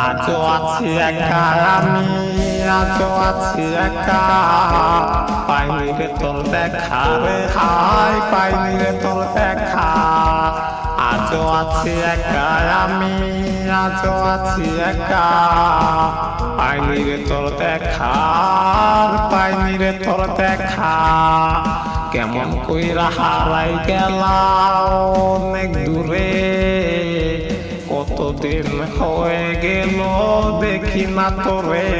আজও আছি একা আমি, আজও আছি একা, পাইনি রে তোর দেখা রে হাই, পাইনি রে তোর দেখা। আজও আছি একা আমি, আজও আছি একা, পাইনি রে তোর দেখা, পাইনি রে তোর দেখা। কেমন কইরা হারাই গেলা অনেক দূরে, কতদিন হয়ে গেল দেখি না তোরে।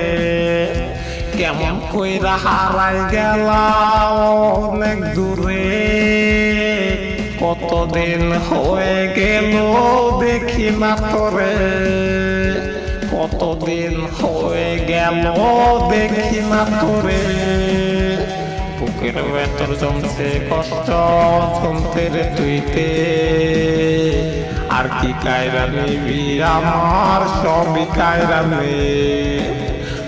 কেমন কইরা হারাই গেলা অনেক দূরে, কতদিন হয়ে গেল দেখি না তোরে। কতদিন হয়ে গেল দেখি না তোরে। বুকের ভেতর জমছে কষ্ট, জমতে রে তুইতে, আর কি কায়রা নিবি আমার সবই কায়রা নে।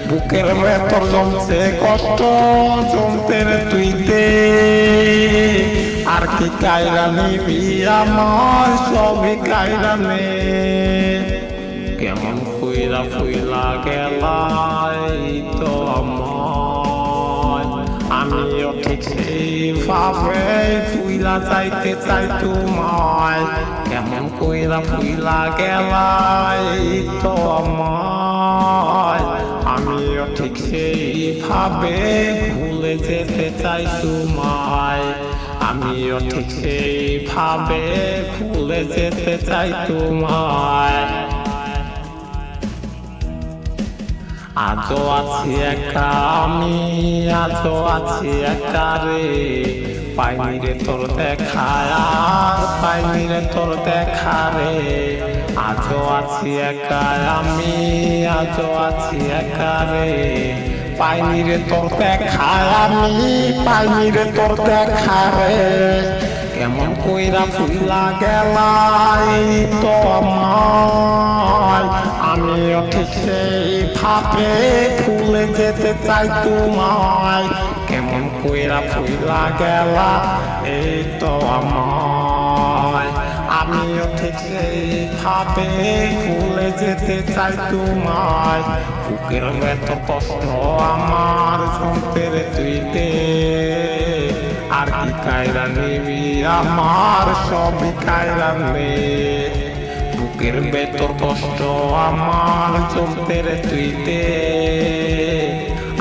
বুকের ভেতর জমছে কষ্ট, জমতে রে তুইতে, আর কি কায়রা নিবি আমার সবই কায়রা নে। কেমন কইরা ফুইলা গেলাই তো আমার, আমিও ঠিক সেইভাবে ফুইলা যাইতে চাই তোমায়। কেমন কইরা ফুইলা গেলাই তো আমার, আমিও ঠিক সেইভাবে ভুলে যেতে চাই তোমায়। আমিও ঠিক সেইভাবে ভুলে যেতে চাই তোমায়। আজও আছি একা আমি, আজও আছি একা রে, পাইনি রে তোর দেখা আর পাইনি রে তোর দেখা রে। আজও আছি একা আমি, আজও আছি একা রে, পাইনি রে তোর দেখা আমি, পাইনি রে তোর দেখা রে। কেমন কইরা ফুইলা গেলাই তো আমার, আমিও ঠিক সেইভাবে ভুলে যেতে চাই তোমায়। কেমন কইরা ফুইলা গেলা এই তো আমার, আমিও ঠিক সেইভাবে ভুলে যেতে চাই তোমায়। বুকের ভেতর কষ্ট আমার জমতে রে তুইতে, আর কি কায়রা নিবি আমার সবই কায়রা নে। বুকের ভেতর কষ্ট আমার জমতে রে তুইতে,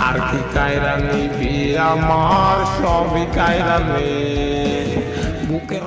আর কি কায়রা নিবি আমার সবই কায়রা নে। বুকের